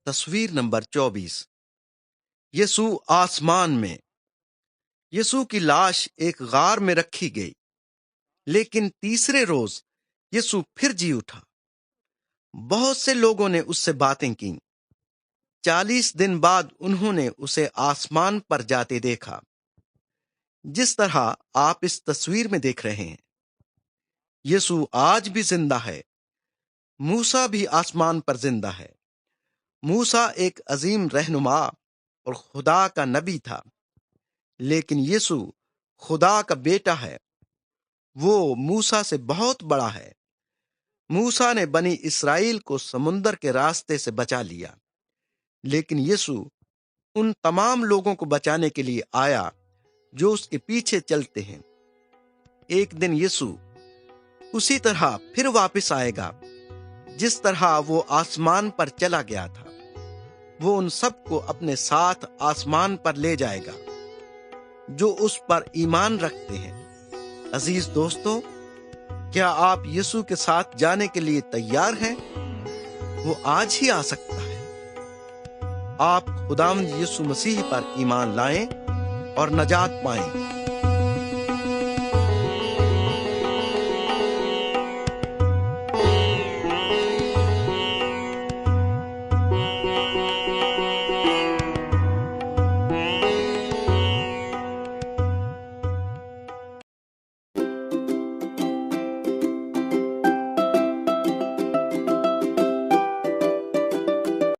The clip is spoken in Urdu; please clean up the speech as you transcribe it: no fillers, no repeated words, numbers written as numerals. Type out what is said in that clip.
تصویر نمبر 24۔ یسوع آسمان میں۔ یسوع کی لاش ایک غار میں رکھی گئی، لیکن تیسرے روز یسوع پھر جی اٹھا۔ بہت سے لوگوں نے اس سے باتیں کیں۔ 40 دن بعد انہوں نے اسے آسمان پر جاتے دیکھا، جس طرح آپ اس تصویر میں دیکھ رہے ہیں۔ یسوع آج بھی زندہ ہے۔ موسیٰ بھی آسمان پر زندہ ہے۔ موسیٰ ایک عظیم رہنما اور خدا کا نبی تھا، لیکن یسوع خدا کا بیٹا ہے۔ وہ موسیٰ سے بہت بڑا ہے۔ موسیٰ نے بنی اسرائیل کو سمندر کے راستے سے بچا لیا، لیکن یسوع ان تمام لوگوں کو بچانے کے لیے آیا جو اس کے پیچھے چلتے ہیں۔ ایک دن یسوع اسی طرح پھر واپس آئے گا جس طرح وہ آسمان پر چلا گیا تھا۔ وہ ان سب کو اپنے ساتھ آسمان پر لے جائے گا جو اس پر ایمان رکھتے ہیں۔ عزیز دوستو، کیا آپ یسوع کے ساتھ جانے کے لیے تیار ہیں؟ وہ آج ہی آ سکتا ہے۔ آپ خداوند یسوع مسیح پر ایمان لائیں اور نجات پائیں۔